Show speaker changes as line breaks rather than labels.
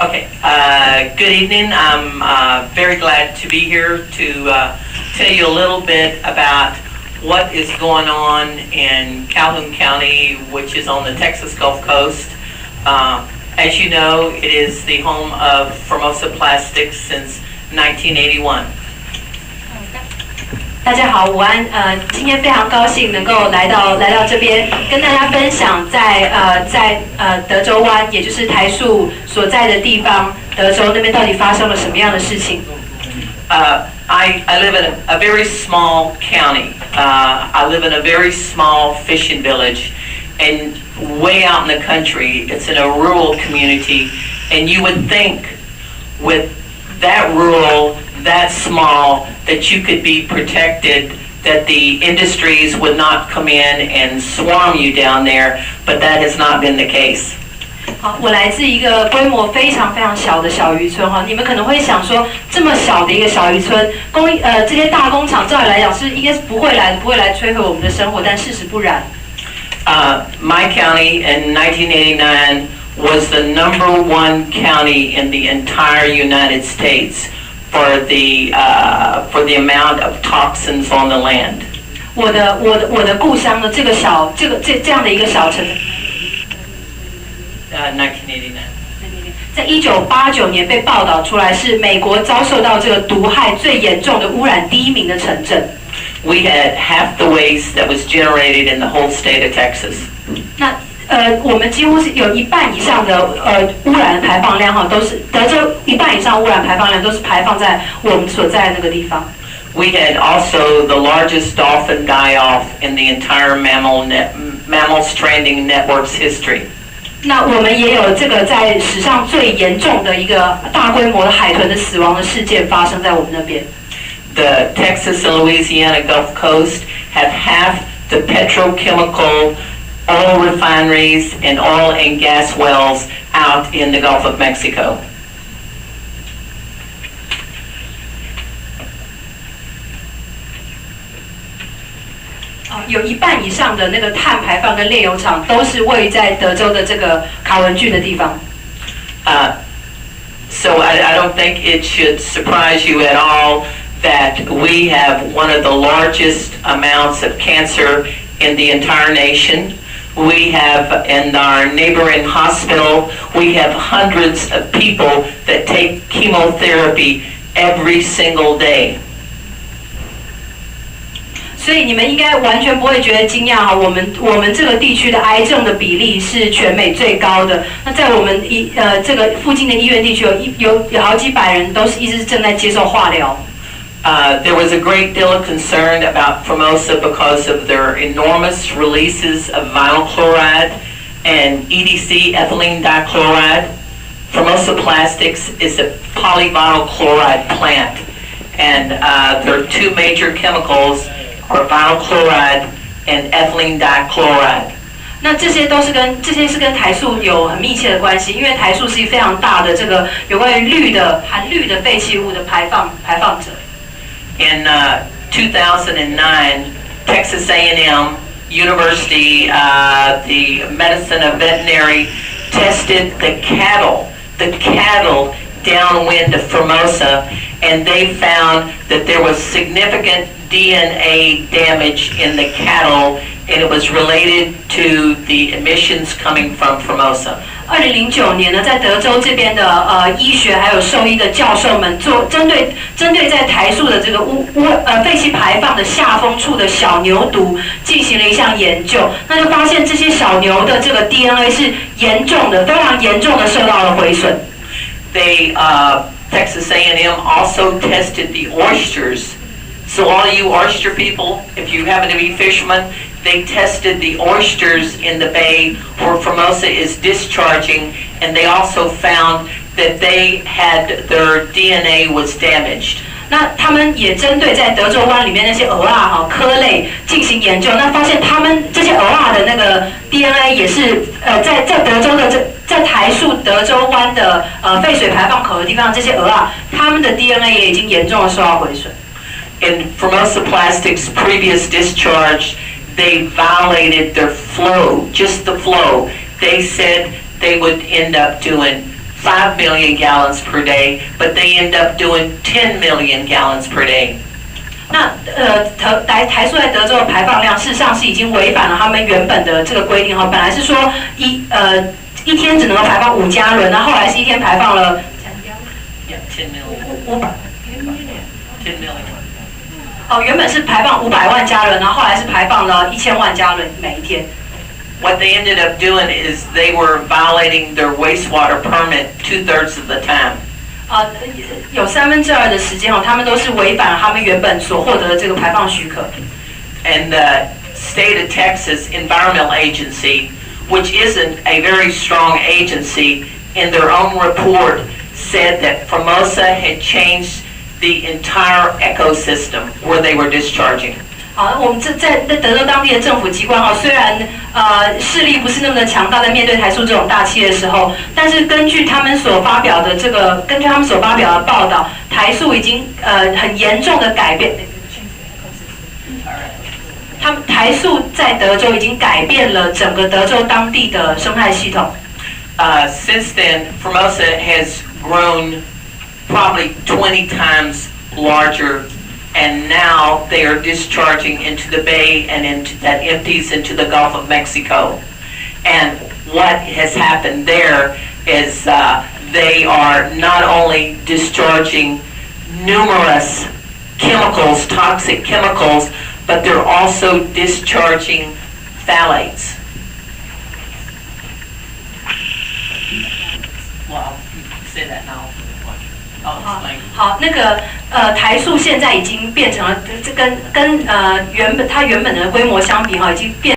Okay, good evening. I'm very glad to be here to tell you a little bit about what is going on in Calhoun County, which is on the Texas Gulf Coast. As you know, it is the home of Formosa Plastics since 1981.
大家好，午安。今天非常高兴能够来到这边，跟大家分享在德州湾，也就是台塑所在的地方，德州那边到底发生了什么样的事情
？I live in a very small county. I live in a very small fishing village, and way out in the country, it's in a rural community, and you would think with that rural, that small, that you could be protected, that the industries would not come in and swarm you down there, but that has not been the case.
好，我来自一个规模非常非常小的小渔村哈，你们可能会想说，这么小的一个小渔村，这些大工厂照理来讲应该是不会来摧毁我们的生活，但事实不然。
My county in 1989 was the #1 county in the entire United States for the amount of toxins on the land.
我的故乡的这样的一个小城。
1989.
在1989年被报道出来，是美国遭受到这个毒害最严重的污染第1名的城镇。
We had half the waste that was generated in the whole state of Texas.
那我们几乎是有1半以上的污染的排放量哈，都是德州1半以上污染排放量都是排放在我们所在的那个地方。
We had also the largest dolphin die-off in the entire mammal stranding network's history.
那我们也有这个在史上最严重的一个大规模的海豚的死亡的事件发生在我们那边。
The Texas and Louisiana Gulf Coast have half the petrochemical oil refineries and oil and gas wells out in the Gulf of Mexico.
有1半以上的那个碳排放跟炼油厂都是位于在德州的这个卡文郡的地方。
So I don't think it should surprise you at all that we have one of the largest amounts of cancer in the entire nation. We have in our neighboring hospital, we have hundreds of people that take chemotherapy every single day.
所以你们应该完全不会觉得惊讶哈，我们这个地区的癌症的比例是全美最高的。那在我们这个附近的医院地区有好几百人都是一直正在接受化疗。
There was a great deal of concern about Formosa because of their enormous releases of vinyl chloride and EDC, ethylene dichloride. Formosa Plastics is a polyvinyl chloride plant, and there are 2 major chemicals are vinyl chloride and ethylene dichloride.
那这些是跟台塑有很密切的关系，因为台塑是一个非常大的这个有关于含氯的废弃物的排放者。
In 2009, Texas A&M University, the medicine of veterinary, tested the cattle downwind of Formosa, and they found that there was significant DNA damage in the cattle, and it was related to the emissions coming from Formosa.
2009年呢，在德州这边的医学还有兽医的教授们针对在台塑的这个废气排放的下风处的小牛犊进行了一项研究，那就发现这些小牛的这个 DNA 是非常严重的受到了毁损。
Texas A&M also tested the oysters. So all you oyster people, if you happen to be fishermen, they tested the oysters in the bay where Formosa is discharging, and they also found that their DNA was damaged.
那他们也针对在德州湾里面那些蚵仔科类进行研究，那发现他们这些蚵仔的那个 DNA 也是在德州的在台塑德州湾的废水排放口的地方，这些蚵仔他们的 DNA 也已经严重的受到毁损。
In Formosa Plastics' previous discharge, they violated their flow, just the flow. They said they would end up doing 5 million gallons per day, but they end up doing 10 million gallons per day.
那台塑在德州的排放量，事实上是已经违反了他们原本的这个规定哈。本来是说一天只能够排放5加仑，那后来是一天排放了
10 million. 10 million.
原本是排放500万加仑，然后后来是排放了1000万加仑每一天。
What they ended up doing is they were violating their wastewater permit 2/3 of the time.
有2/3的时间他们都是违反他们原本所获得的这个排放许可。
And the state of Texas Environmental Agency, which isn't a very strong agency, in their own report said that Formosa had changed the entire ecosystem where they were discharging.
我们在德州当地的政府机关虽然势力不是那么的强大，在面对台塑这种大企业的时候，但是根据他们所发表的报道，台塑已经很严重的改变。台塑在德州已经改变了整个德州当地的生态系统。
Since then, Formosa has grown probably 20 times larger, and now they are discharging into the bay and that empties into the Gulf of Mexico. And what has happened there is they are not only discharging numerous chemicals, toxic chemicals, but they're also discharging phthalates. Well, say that now.
好，那个台塑现在已经变成了，这跟它原本的规模相比已经变。